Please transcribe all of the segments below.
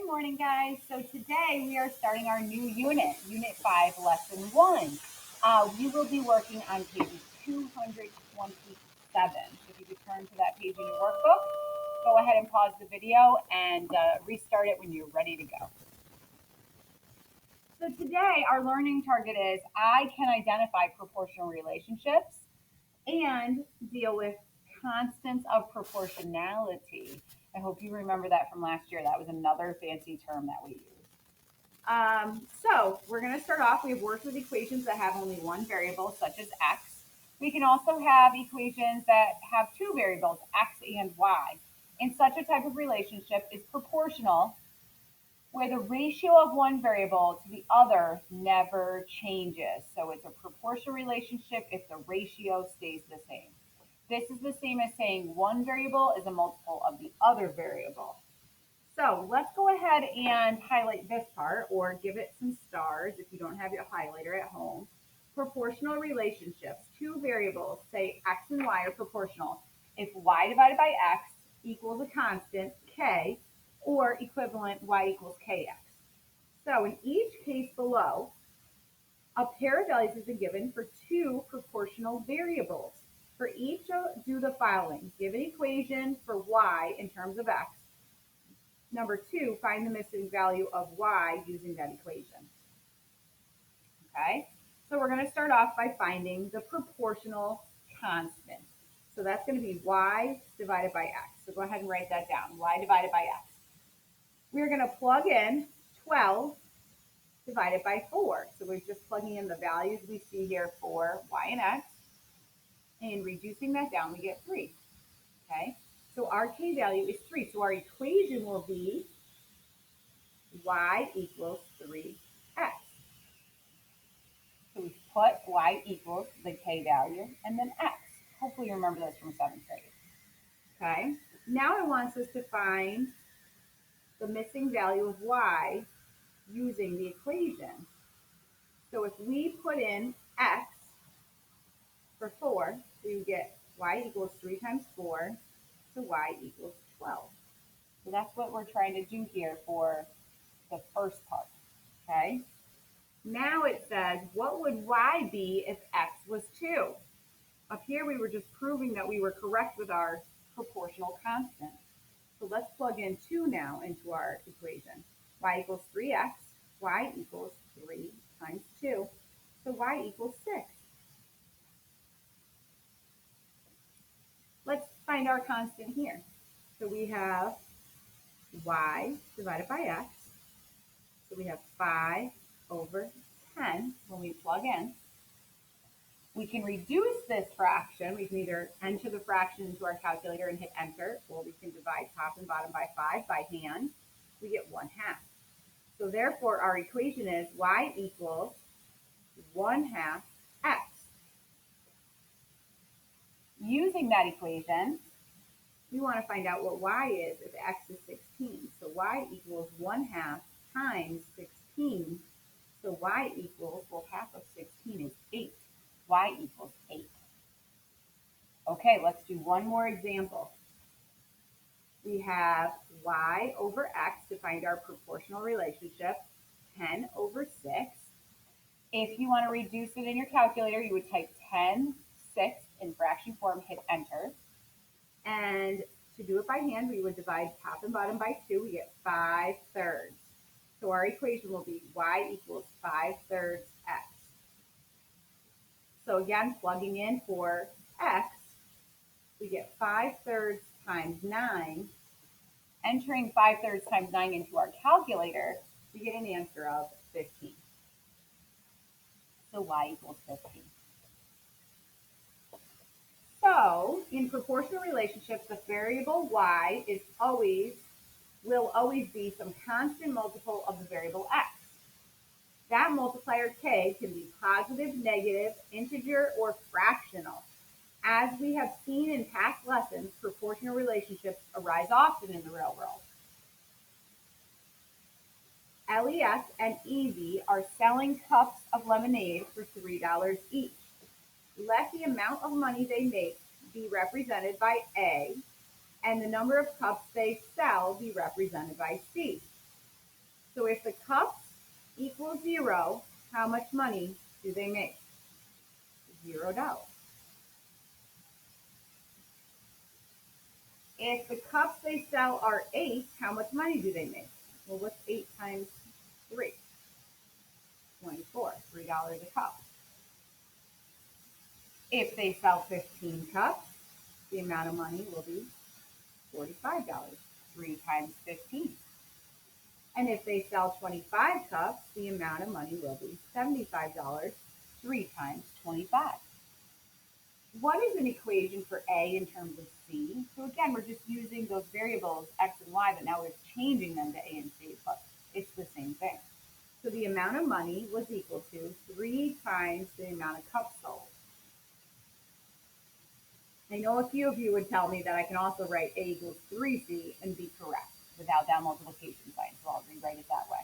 morning, guys. So today we are starting our new unit, Unit 5, Lesson 1. We will be working on page 227. So if you could turn to that page in your workbook, go ahead and pause the video and restart it when you're ready to go. So today our learning target is I can identify proportional relationships and deal with constants of proportionality. I hope you remember that from last year. That was another fancy term that we used. So we're going to start off. We have worked with equations that have only one variable, such as x. We can also have equations that have two variables, x and y. And such a type of relationship is proportional, where the ratio of one variable to the other never changes. So it's a proportional relationship if the ratio stays the same. This is the same as saying one variable is a multiple of the other variable. So let's go ahead and highlight this part or give it some stars if you don't have your highlighter at home. Proportional relationships. Two variables, say x and y, are proportional if y divided by x equals a constant, k, or equivalent y equals kx. So in each case below, a pair of values has been given for two proportional variables. For each, do the following. Give an equation for y in terms of x. Number two, find the missing value of y using that equation. Okay, so we're going to start off by finding the proportional constant. So that's going to be y divided by x. So go ahead and write that down, y divided by x. We're going to plug in 12 divided by 4. So we're just plugging in the values we see here for y and x. And reducing that down, we get 3. Okay, so our k value is 3. So our equation will be y equals 3x. So we put y equals the k value and then x. Hopefully you remember this from 7th grade. Okay, now it wants us to find the missing value of y using the equation. So if we put in x for 4, we would get y equals 3 times 4, so y equals 12. So that's what we're trying to do here for the first part, okay? Now it says, what would y be if x was 2? Up here, we were just proving that we were correct with our proportional constant. So let's plug in 2 now into our equation. Y equals 3x, y equals 3 times 2, so y equals 6. Let's find our constant here. So we have y divided by x. So we have 5 over 10 when we plug in. We can reduce this fraction. We can either enter the fraction into our calculator and hit enter, or we can divide top and bottom by 5 by hand. We get 1/2. So therefore, our equation is y equals 1/2 x. Using that equation, we want to find out what y is if x is 16. So y equals 1/2 times 16. So y equals, well, half of 16 is 8. Y equals 8. Okay, let's do one more example. We have y over x to find our proportional relationship, 10 over 6. If you want to reduce it in your calculator, you would type 10/6 in fraction form, hit enter. And to do it by hand, we would divide top and bottom by 2. We get 5/3. So our equation will be y equals 5/3 x. So again, plugging in for x, we get 5/3 times 9. Entering 5/3 times 9 into our calculator, we get an answer of 15. So y equals 15. So in proportional relationships, the variable y will always be some constant multiple of the variable x. That multiplier k can be positive, negative, integer, or fractional. As we have seen in past lessons, proportional relationships arise often in the real world. LES and Easy are selling cups of lemonade for $3 each. Let the amount of money they make be represented by A, and the number of cups they sell be represented by C. So if the cups equal 0, how much money do they make? $0. If the cups they sell are 8, how much money do they make? Well, what's 8 times 3? 24, $3 a cup. If they sell 15 cups, the amount of money will be $45, 3 times 15. And if they sell 25 cups, the amount of money will be $75, 3 times 25. What is an equation for A in terms of C? So again, we're just using those variables X and Y, but now we're changing them to A and C, but it's the same thing. So the amount of money was equal to 3 times the amount of cups sold. I know a few of you would tell me that I can also write A equals 3C and be correct without that multiplication sign, so I'll rewrite it that way.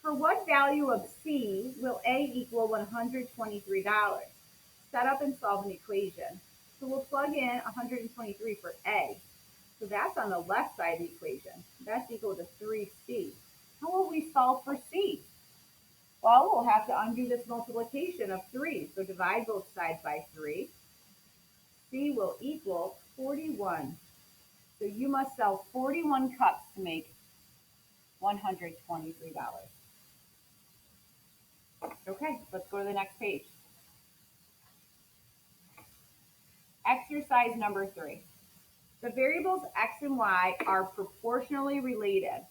For what value of C will A equal $123? Set up and solve an equation. So we'll plug in 123 for A. So that's on the left side of the equation. That's equal to 3C. How will we solve for C? Well, we'll have to undo this multiplication of 3. So divide both sides by 3. C will equal 41. So you must sell 41 cups to make $123. Okay, let's go to the next page. Exercise number 3. The variables X and Y are proportionally related.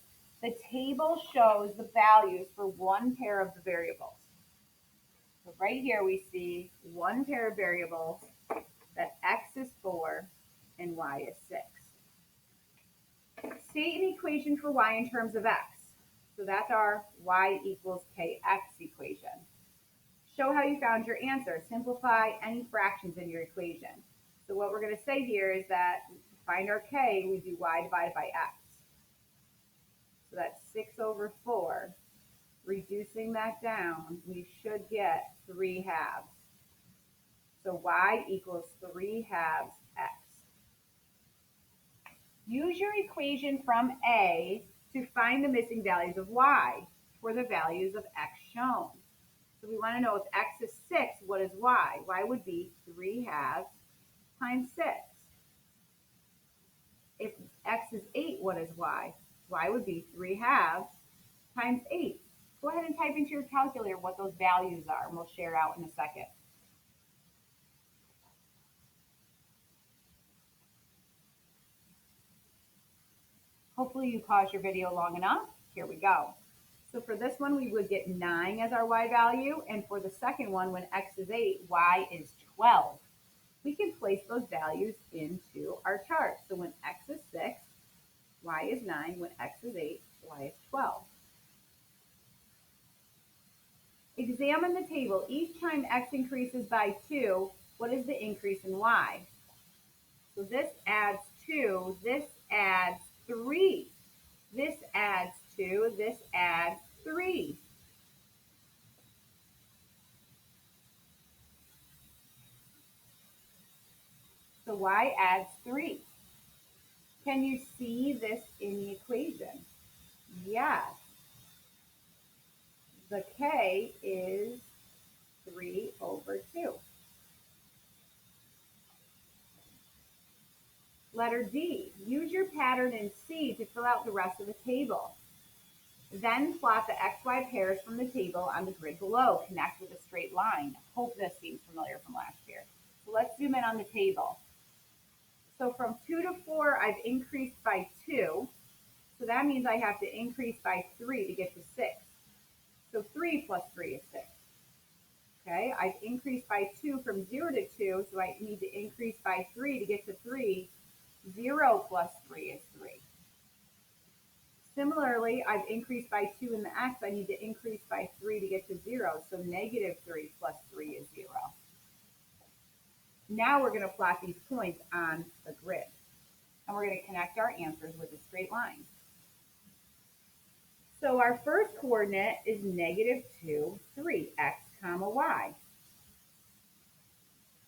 The table shows the values for one pair of the variables. So right here we see one pair of variables that X is 4 and Y is 6. State an equation for Y in terms of X. So that's our Y equals KX equation. Show how you found your answer. Simplify any fractions in your equation. So what we're going to say here is that to find our K, we do Y divided by X. So that's 6 over 4. Reducing that down, we should get 3 halves. So Y equals 3 halves X. Use your equation from A to find the missing values of Y for the values of X shown. So we want to know if X is 6, what is Y? Y would be 3 halves times 6. If X is 8, what is Y? Y would be 3 halves times 8. Go ahead and type into your calculator what those values are, and we'll share out in a second. Hopefully you paused your video long enough. Here we go. So for this one, we would get 9 as our Y value, and for the second one, when X is 8, Y is 12. We can place those values into our chart. So when X is 6, Y is 9. When X is 8, Y is 12. Examine the table. Each time X increases by 2, what is the increase in Y? So this adds 2, this adds 3. This adds 2, this adds 3. So Y adds 3. Can you see this in the equation? Yes. The K is 3 over 2. Letter D, use your pattern in C to fill out the rest of the table. Then plot the XY pairs from the table on the grid below. Connect with a straight line. Hope this seems familiar from last year. So let's zoom in on the table. So from 2 to 4, I've increased by 2. So that means I have to increase by 3 to get to 6. So 3 plus 3 is 6. Okay, I've increased by 2 from 0 to 2, so I need to increase by 3 to get to 3. 0 plus 3 is 3. Similarly, I've increased by 2 in the X. I need to increase by 3 to get to 0, so negative 3 plus 3 is 0. Now we're going to plot these points on the grid, and we're going to connect our answers with a straight line. So our first coordinate is negative 2, 3, X comma Y.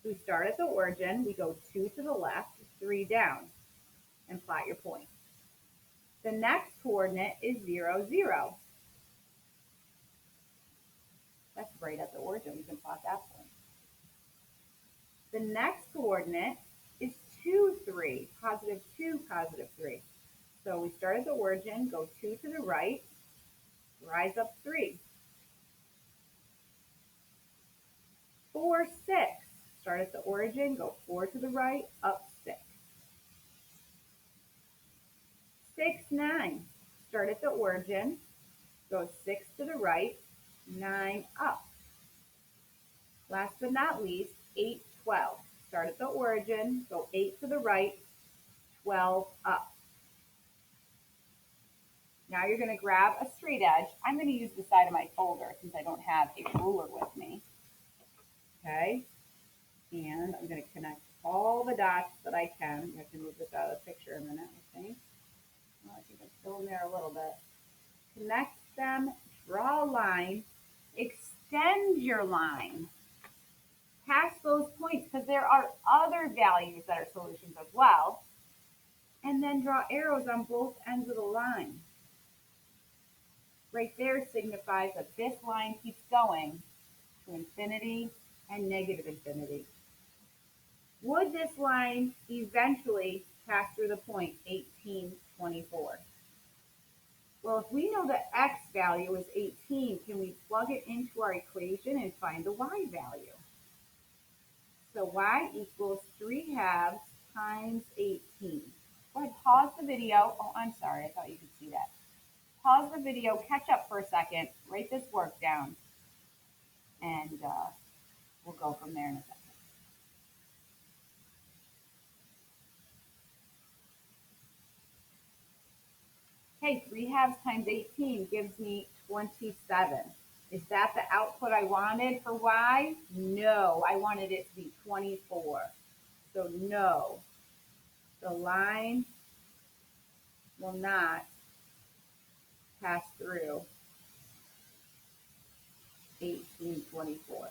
We start at the origin, we go 2 to the left, 3 down, and plot your point. The next coordinate is 0, 0. That's right at the origin. We can plot that point. The next coordinate is 2, 3, positive 2, positive 3. So we start at the origin, go 2 to the right, rise up 3. 4, 6. Start at the origin, go 4 to the right, up 6. 6, 9. Start at the origin, go 6 to the right, 9 up. Last but not least, 8, 12. Start at the origin, go 8 to the right, 12 up. Now you're going to grab a straight edge. I'm going to use the side of my folder since I don't have a ruler with me. Okay, and I'm going to connect all the dots that I can. I have to move this out of the picture a minute, I think. Well, I think I'm still in there a little bit. Connect them, draw a line, extend your line. Pass those points because there are other values that are solutions as well. And then draw arrows on both ends of the line. Right there signifies that this line keeps going to infinity and negative infinity. Would this line eventually pass through the point 1824? Well, if we know the x value is 18, can we plug it into our equation and find the y value? So y equals 3/2 times 18. Go ahead, pause the video. Oh, I'm sorry, I thought you could see that. Pause the video, catch up for a second, write this work down, and we'll go from there in a second. Okay, 3/2 times 18 gives me 27. Is that the output I wanted for y? No, I wanted it to be 24. So no, the line will not pass through 1824.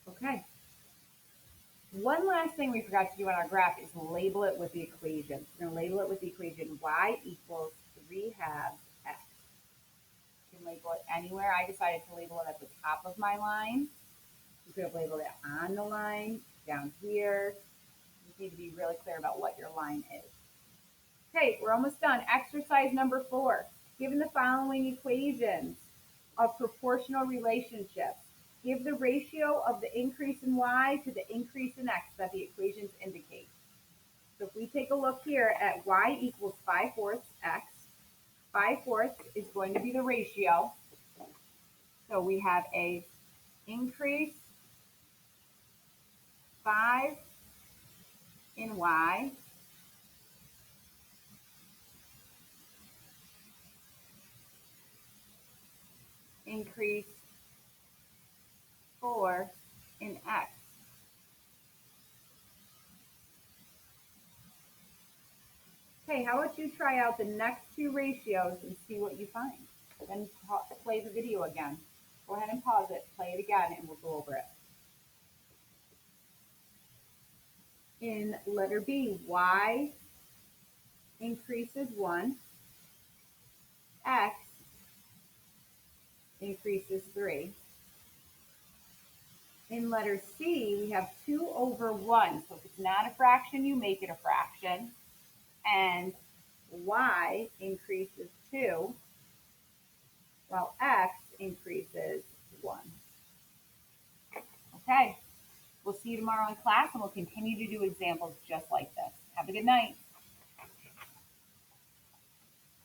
Okay. One last thing we forgot to do on our graph is label it with the equation. We're going to label it with the equation y equals 3/2 x. You can label it anywhere. I decided to label it at the top of my line. You could have labeled it on the line, down here. You need to be really clear about what your line is. Okay, we're almost done. Exercise number 4. Given the following equations of proportional relationships, give the ratio of the increase in y to the increase in x that the equations indicate. So if we take a look here at y equals 5/4 x, 5/4 is going to be the ratio. So we have a increase 5 in y increase 4 in x. Okay, how about you try out the next two ratios and see what you find? Then play the video again. Go ahead and pause it, play it again, and we'll go over it. In letter B, y increases 1, x increases 3. In letter C, we have 2/1. So if it's not a fraction, you make it a fraction. And y increases 2, while x increases 1. Okay, we'll see you tomorrow in class, and we'll continue to do examples just like this. Have a good night.